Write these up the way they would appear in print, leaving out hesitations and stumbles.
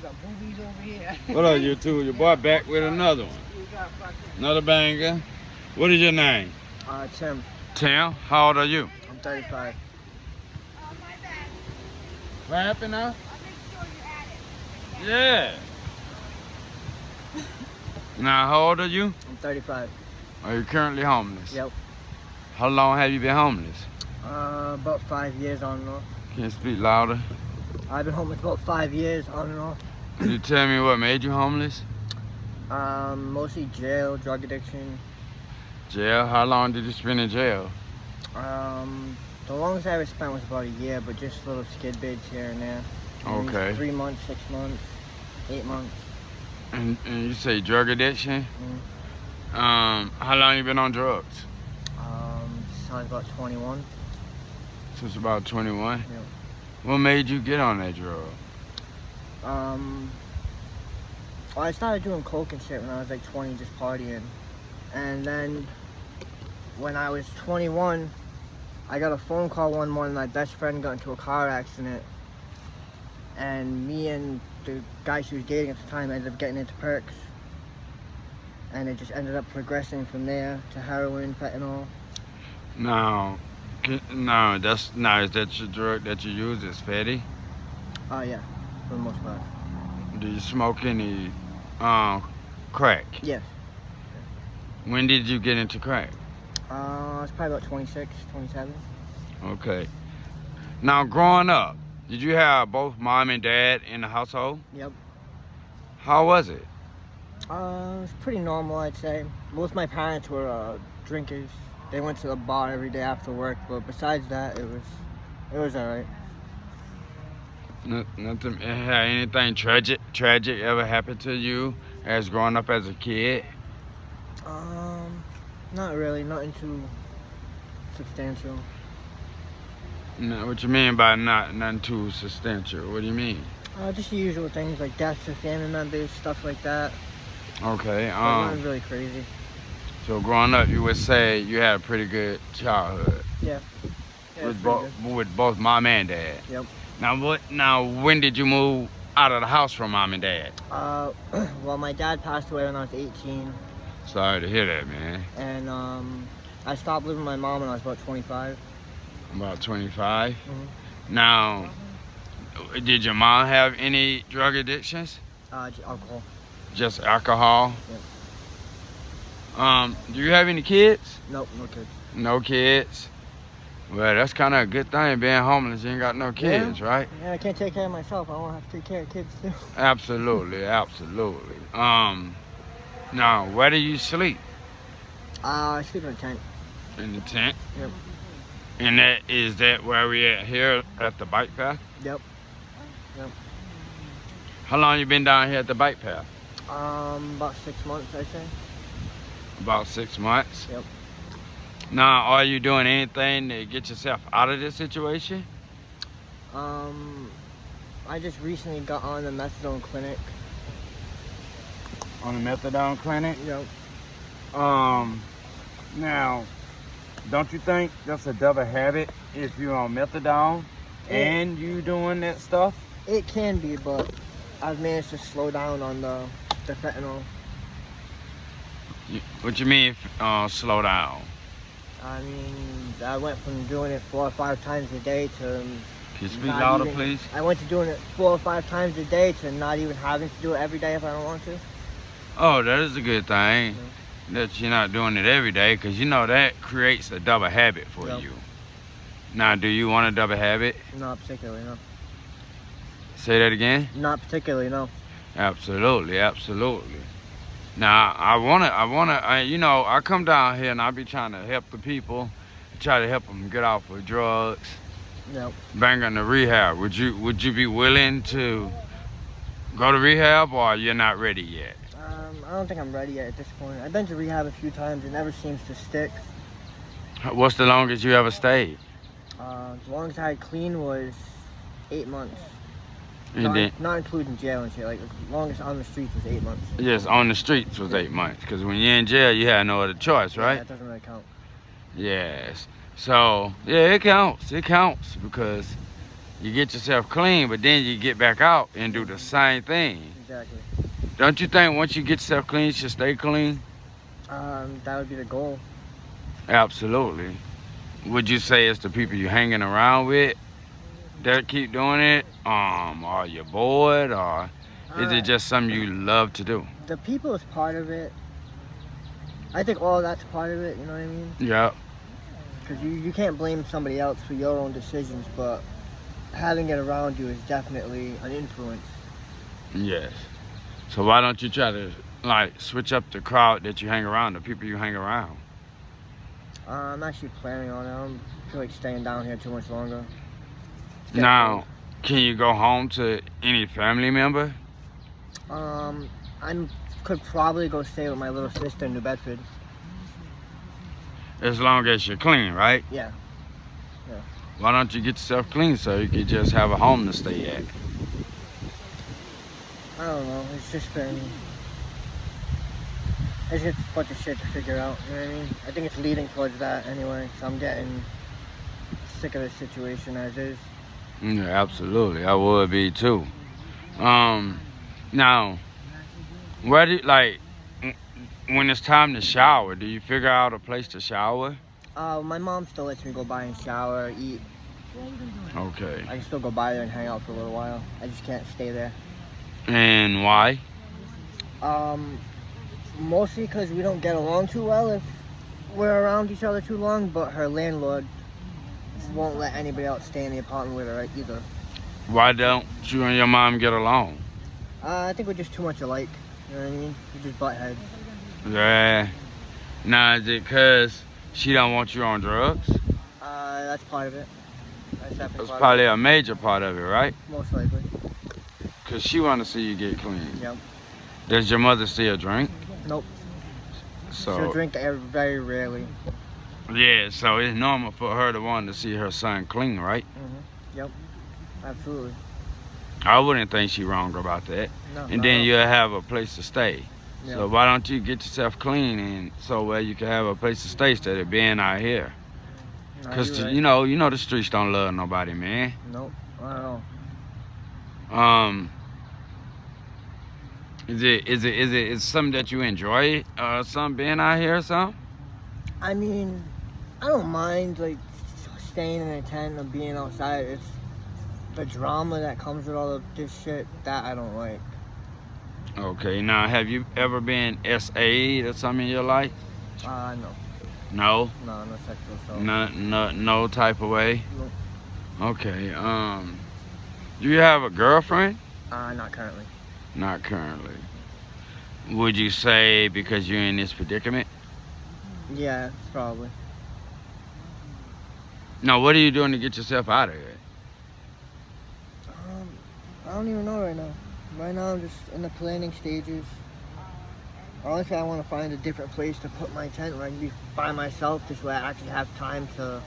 got boobies over here. What up, you two? Your boy back with another one. Another banger. What is your name? Tim. Tim. How old are you? I'm 35. What happened now? Yeah. Now, how old are you? I'm 35. Are you currently homeless? Yep. How long have you been homeless? About 5 years on and off. Can you speak louder? I've been homeless about 5 years on and off. Can you tell me what made you homeless? Mostly jail, drug addiction. Jail? How long did you spend in jail? The longest I ever spent was about a year, but just little skid bids here and there. Okay. 3 months, 6 months, 8 months. And you say drug addiction? Mm. How long you been on drugs? Since I was about 21. Since about 21? Yep. What made you get on that drug? Well, I started doing coke and shit when I was like 20, just partying. And then when I was 21, I got a phone call one morning. My best friend got into a car accident. And me and the guy she was dating at the time ended up getting into perks. And it just ended up progressing from there to heroin, fentanyl. No, is that your drug that you use is fatty? Oh yeah, for the most part. Do you smoke any crack? Yes. When did you get into crack? I was probably about 26, 27. Okay. Now, growing up, did you have both mom and dad in the household? Yep. How was it? It was pretty normal, I'd say. Both my parents were drinkers. They went to the bar every day after work, but besides that, it was alright. Nothing. Had anything tragic ever happened to you as growing up as a kid? Not really. Nothing too substantial. No, what you mean by nothing too substantial? What do you mean? Just the usual things like deaths of family members, stuff like that. Okay. But nothing really crazy. So growing up, you would say you had a pretty good childhood. Yeah. With both mom and dad. Yep. Now, when did you move out of the house from mom and dad? Well, my dad passed away when I was 18. Sorry to hear that, man. And I stopped living with my mom when I was about 25. About 25? Mm-hmm. Now, did your mom have any drug addictions? Alcohol. Just alcohol? Yep. Do you have any kids? Nope, no kids. No kids? Well, that's kind of a good thing, being homeless. You ain't got no kids, right? Yeah, I can't take care of myself. I won't have to take care of kids, too. Absolutely, absolutely. Now, where do you sleep? I sleep in a tent. In the tent? Yep. And is that where we at here at the bike path? Yep. How long you been down here at the bike path? About 6 months, I'd say. About 6 months? Yep. Now, are you doing anything to get yourself out of this situation? I just recently got on the methadone clinic. On the methadone clinic? Yep. Now, don't you think that's a double habit if you're on methadone and you doing that stuff? It can be, but I've managed to slow down on the fentanyl. What you mean, slow down? I mean, I went from doing it 4 or 5 times a day to... Can you speak louder, please? I went to doing it 4 or 5 times a day to not even having to do it every day if I don't want to. Oh, that is a good thing. That you're not doing it every day, because you know that creates a double habit for you. Now, do you want a double habit? Not particularly, no. Say that again? Not particularly, no. Absolutely, absolutely. Now, I come down here and I be trying to help the people, try to help them get off of drugs. Yep. Bring them to rehab. Would you be willing to go to rehab, or you're not ready yet? I don't think I'm ready yet at this point. I've been to rehab a few times. It never seems to stick. What's the longest you ever stayed? As long as I had clean was 8 months. And Not including jail and shit. Like, the longest on the streets was 8 months. Yes, on the streets was 8 months. Because when you're in jail, you had no other choice, right? Yeah, that doesn't really count. Yes. So, yeah, it counts. It counts because You get yourself clean, but then you get back out and do the same thing. Exactly. Don't you think once you get yourself clean, you should stay clean? That would be the goal. Absolutely. Would you say it's the people you're hanging around with that keep doing it? Are you bored, or is it just something you love to do? The people is part of it. I think all that's part of it, you know what I mean? Yeah. Because you can't blame somebody else for your own decisions, but having it around you is definitely an influence. Yes. So why don't you try to like switch up the crowd that you hang around, the people you hang around? I'm actually planning on it. I don't feel like staying down here too much longer. Now, can you go home to any family member? I could probably go stay with my little sister in New Bedford. As long as you're clean, right? Yeah. Why don't you get yourself clean so you can just have a home to stay at? I don't know. It's just a bunch of shit to figure out. You know what I mean? I think it's leading towards that anyway. So I'm getting sick of this situation as is. Yeah, absolutely. I would be too. Now, where do when it's time to shower, do you figure out a place to shower? My mom still lets me go by and shower, eat. Okay. I can still go by there and hang out for a little while. I just can't stay there. And why? Mostly because we don't get along too well if we're around each other too long, but her landlord won't let anybody else stay in the apartment with her either. Why don't you and your mom get along? I think we're just too much alike. You know what I mean? We're just butt heads. Yeah. Now, is it because she don't want you on drugs? That's part of it. That's definitely That's part probably of a major part of it, right? it. Most likely. Because she want to see you get clean. Yep. Does your mother still drink? Nope. So, She'll drink very rarely. yeah, so it's normal for her to want to see her son clean, right? Yep. Absolutely. I wouldn't think she wrong about that. No. And then you'll have a place to stay. Yep. So why don't you get yourself clean and so where you can have a place to stay instead of being out here? No, Because, you're right. you know the streets don't love nobody, man. Nope. I don't know. Is it something that you enjoy, something being out here or something? I mean, I don't mind like staying in a tent and being outside. It's the drama that comes with all of this shit that I don't like. Okay, now have you ever been SA'd or something in your life? No. No? No sexual assault. No type of way? Nope. Okay, do you have a girlfriend? Not currently. Not currently. Would you say because you're in this predicament? Yeah, probably. Now, what are you doing to get yourself out of it? I don't even know right now. Right now I'm just in the planning stages. Honestly, I want to find a different place to put my tent where I can be by myself, just where I actually have time to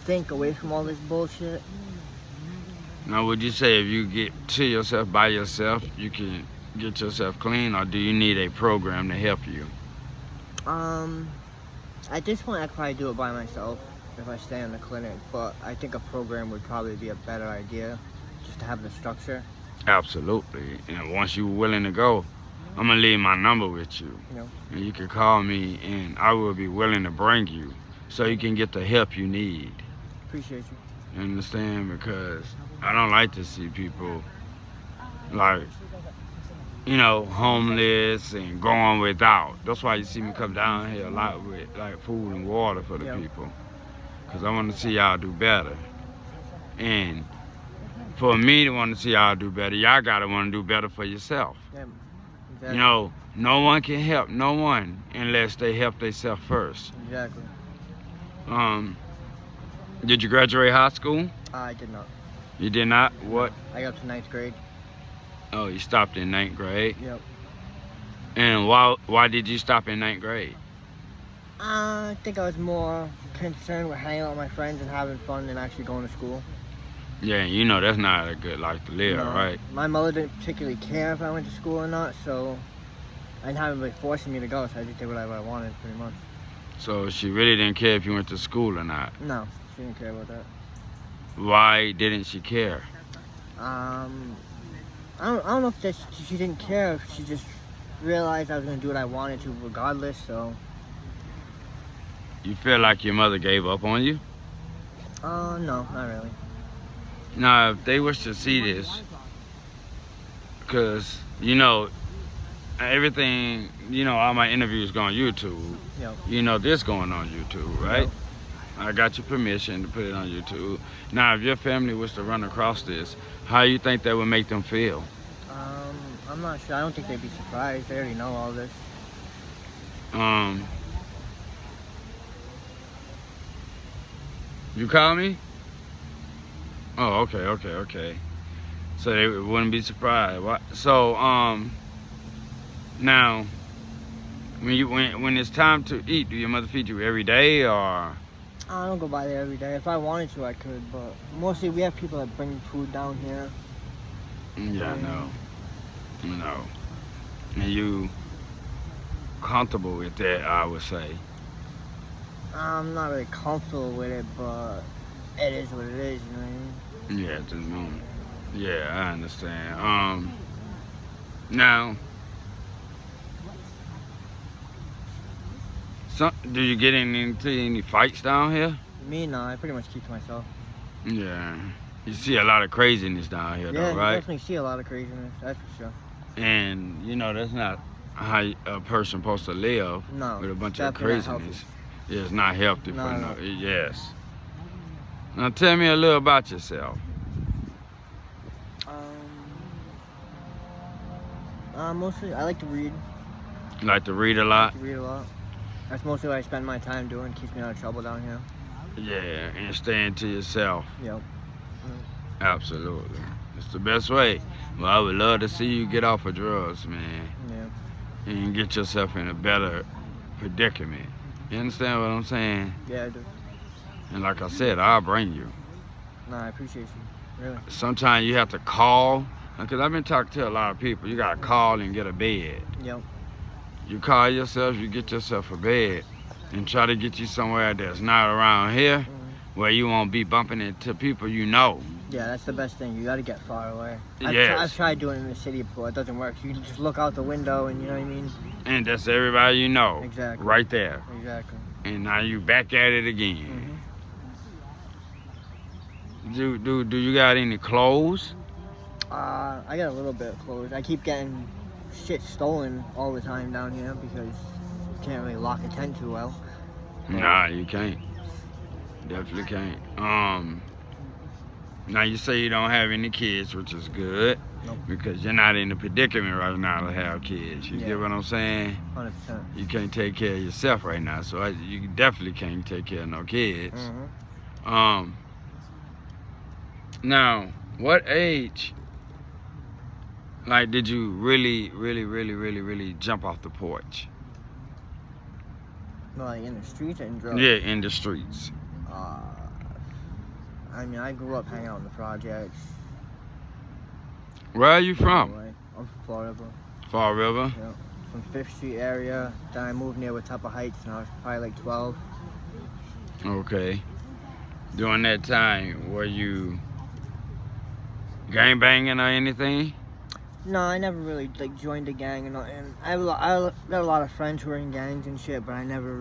think away from all this bullshit. Now, would you say if you get to yourself by yourself, you can get yourself clean, or do you need a program to help you? At this point, I could probably do it by myself if I stay in the clinic, but I think a program would probably be a better idea, just to have the structure. Absolutely. And once you're willing to go, I'm going to leave my number with you. Yep. And you can call me, and I will be willing to bring you so you can get the help you need. Appreciate you. You understand? Because I don't like to see people like, homeless and going without. That's why you see me come down here a lot with like food and water for the Yep. people. Because I want to see y'all do better. And for me to want to see y'all do better, y'all got to want to do better for yourself. Yeah, exactly. No one can help no one unless they help themselves first. Exactly. Did you graduate high school? I did not. You did not? What? I got to 9th grade. Oh, you stopped in 9th grade. Yep. And why did you stop in 9th grade? I think I was more concerned with hanging out with my friends and having fun than actually going to school. Yeah, that's not a good life to live, No. right? My mother didn't particularly care if I went to school or not, so I didn't have anybody forcing me to go, so I just did whatever I wanted, pretty much. So she really didn't care if you went to school or not. No, she didn't care about that. Why didn't she care? I don't know if she didn't care. If she just realized I was gonna do what I wanted to regardless. So. You feel like your mother gave up on you? No, not really. Now, if they wish to see this, because, you know, everything, you know, all my interviews go on YouTube. Yep. You know, this going on YouTube, right? Yep. I got your permission to put it on YouTube. Now, if your family was to run across this, how you think that would make them feel? I'm not sure. I don't think they'd be surprised. They already know all this. You call me? Oh, okay. So they wouldn't be surprised. So, now, when it's time to eat, do your mother feed you every day, or? I don't go by there every day. If I wanted to, I could, but mostly we have people that bring food down here. Yeah, no. And you comfortable with that, I would say. I'm not really comfortable with it, but it is what it is, you know what I mean? Yeah, at this moment. Yeah, I understand. Now, do you get into any fights down here? Me, no. I pretty much keep to myself. Yeah. You see a lot of craziness down here, Yeah, though, right? you definitely see a lot of craziness, that's for sure. And, you know, that's not how a person supposed to live No, with a bunch of definitely not craziness. Yeah, it's not healthy No, for no. Yes. Now, tell me a little about yourself. Mostly, I like to read. You like to read a I lot? like to read a lot. That's mostly what I spend my time doing. Keeps me out of trouble down here. Yeah, and staying to yourself. Yep. Absolutely. It's the best way. Well, I would love to see you get off of drugs, man. Yeah. And get yourself in a better predicament. You understand what I'm saying? Yeah, I do. And like I said, I'll bring you. No, I appreciate you. Really. Sometimes you have to call. Because I've been talking to a lot of people. You got to call and get a bed. Yep. You call yourself, you get yourself a bed. And try to get you somewhere that's not around here. Where you won't be bumping into people you know. Yeah, that's the best thing. You got to get far away. Yes. I've tried doing it in the city before. It doesn't work. You can just look out the window and you know what I mean? And that's everybody you know. Exactly. Right there. Exactly. And now you back at it again. Do you got any clothes? I got a little bit of clothes. I keep getting shit stolen all the time down here because you can't really lock a tent too well. Nah, you can't. Definitely can't. Now you say you don't have any kids, which is good. Nope. Because you're not in a predicament right now to have kids. You get what I'm saying? 100%. You can't take care of yourself right now, so you definitely can't take care of no kids. Now, what age, like, did you really jump off the porch? Like in the streets or in drugs? Yeah, in the streets. I mean, I grew up hanging out in the projects. Where are you from? I'm from Fall River. Fall River? Yeah. From 5th Street area. Then I moved near Watuppa Heights and I was probably like 12. Okay. During that time, were you gang banging or anything? No, I never really like joined a gang and I have a lot of friends who are in gangs and shit, but I never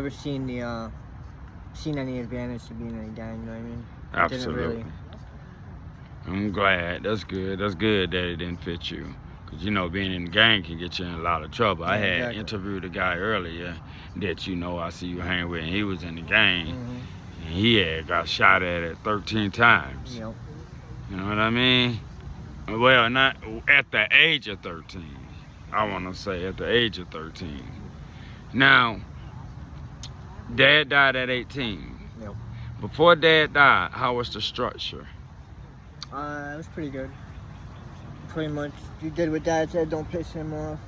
seen any advantage to being in a gang, you know what I mean? Absolutely. I'm glad. That's good. That's good that it didn't fit you. Because, you know, being in the gang can get you in a lot of trouble. I had interviewed a guy earlier that, you know, I see you hang with, and he was in the gang. And he had got shot at 13 times. Yep. You know what I mean? Well, not at the age of 13. I want to say at the age of 13. Now, Dad died at 18. Yep. Before Dad died, how was the structure? It was pretty good. Pretty much, you did what Dad said, don't piss him off.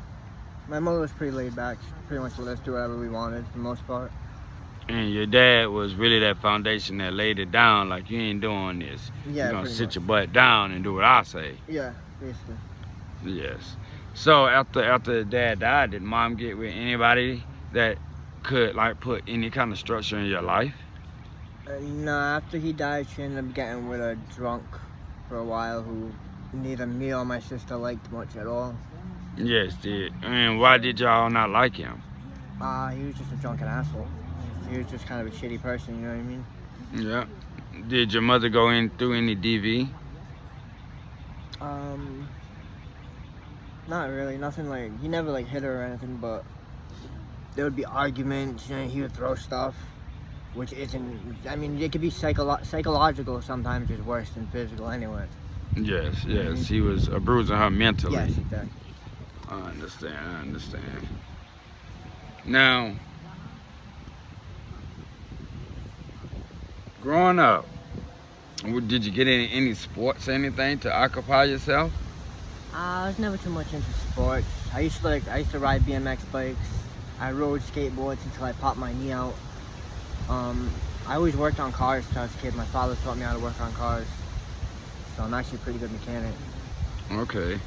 My mother was pretty laid back. She pretty much let us do whatever we wanted for the most part. And your dad was really that foundation that laid it down, like, you ain't doing this. Yeah, you're going to sit your butt down and do what I say. Yeah, basically. Yes. So after Dad died, did Mom get with anybody that could, like, put any kind of structure in your life? No, after he died, she ended up getting with a drunk for a while who neither me or my sister liked much at all. Yes, did. And why did y'all not like him? He was just a drunken asshole. He was just kind of a shitty person, you know what I mean? Yeah. Did your mother go in through any DV? Not really. Nothing like, he never like hit her or anything, but there would be arguments and he would throw stuff, which isn't, I mean, it could be psychological sometimes is worse than physical anyway. Yes, he was abusing her mentally. Yes, exactly. I understand. Now, growing up, did you get any sports or anything to occupy yourself? I was never too much into sports. I used to ride BMX bikes. I rode skateboards until I popped my knee out. I always worked on cars since I was a kid. My father taught me how to work on cars. So I'm actually a pretty good mechanic. Okay.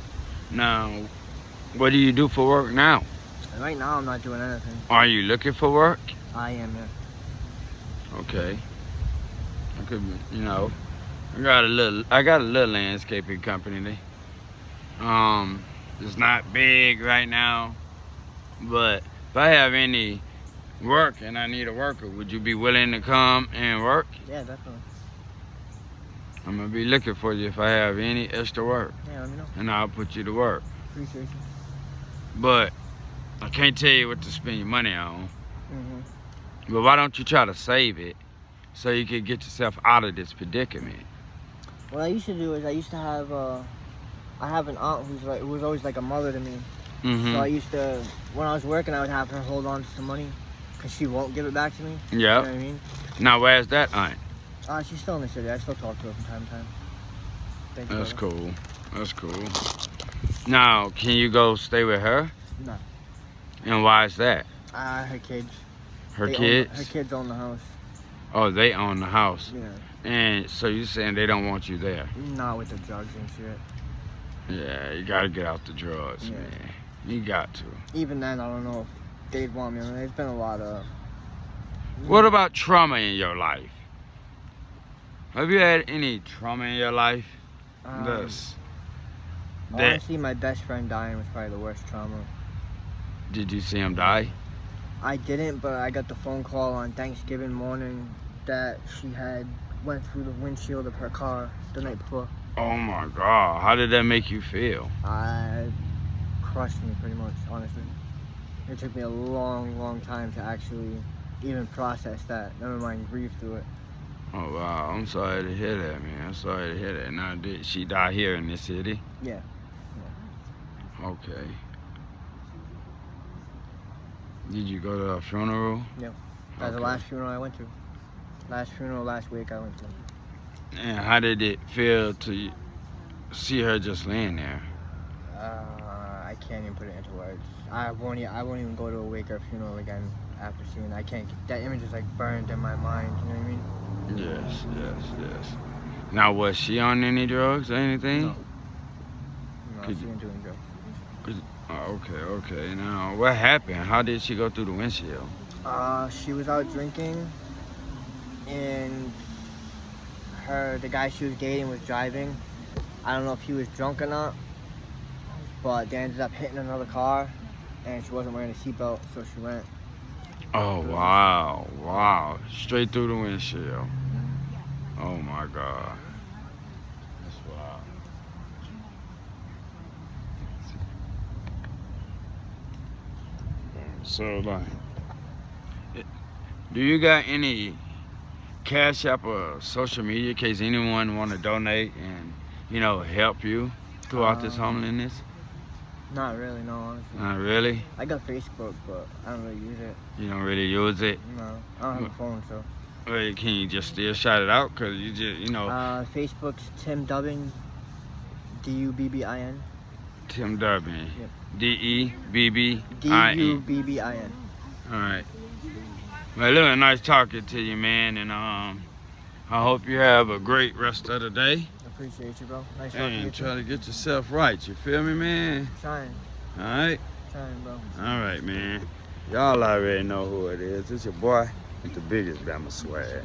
Now, what do you do for work now? Right now I'm not doing anything. Are you looking for work? I am, yeah. Okay. I could, I got a little landscaping company. It's not big right now, but if I have any work and I need a worker, would you be willing to come and work? Yeah, definitely. I'm gonna be looking for you if I have any extra work. Yeah, let me know. And I'll put you to work. Appreciate you. But I can't tell you what to spend your money on. Mm-hmm. But why don't you try to save it so you can get yourself out of this predicament? What I used to do is I have an aunt who was always like a mother to me. Mm-hmm. So I used to, when I was working, I would have her hold on to some money because she won't give it back to me. Yep. You know what I mean? Now, where's that aunt? She's still in the city. I still talk to her from time to time. Thank you, That's brother. cool. That's cool. Now, can you go stay with her? No. And why is that? Her kids. Her kids? Her kids own the house. Oh, they own the house. Yeah. And so you're saying they don't want you there? Not with the drugs and shit. Yeah, you gotta get out the drugs, Yeah. man. You got to. Even then, I don't know if they'd want me. I mean, there's been a lot of... What about trauma in your life? Have you had any trauma in your life? Honestly, my best friend dying was probably the worst trauma. Did you see him die? I didn't, but I got the phone call on Thanksgiving morning that she had went through the windshield of her car the night before. Oh my God, how did that make you feel? It crushed me pretty much, honestly. It took me a long, long time to actually even process that, never mind grieve through it. Oh wow, I'm sorry to hear that, man. I'm sorry to hear that. Now, did she die here in this city? Yeah. Okay. Did you go to a funeral? Yeah. That's the last funeral I went to. Last funeral last week I went to. And how did it feel to see her just laying there? I can't even put it into words. I won't even go to a wake or funeral again after seeing that. I can't. That image is like burned in my mind. You know what I mean? Yes. Now, was she on any drugs or anything? No, she wasn't doing drugs. Okay. Now, what happened? How did she go through the windshield? She was out drinking, and the guy she was dating was driving. I don't know if he was drunk or not, but they ended up hitting another car, and she wasn't wearing a seatbelt, so she went. Oh, wow. Straight through the windshield. Oh, my God. That's wild. So, do you got any Cash App or social media in case anyone want to donate and, help you throughout this homelessness? Not really, no, honestly. Not really? I got Facebook, but I don't really use it. You don't really use it? No, I don't have a phone, so. Well, can you just still shout it out? Because you just, Facebook's Tim Dubbin, Dubbin. Tim Dubbin. Yep. Dubbin. Dubbin. All right. Well, it was nice talking to you, man, and I hope you have a great rest of the day. Appreciate you, bro. Nice talking to you. And try to get yourself right. You feel me, man? Trying. All right? Trying, bro. All right, man. Y'all already know who it is. It's your boy with the biggest Bama swag.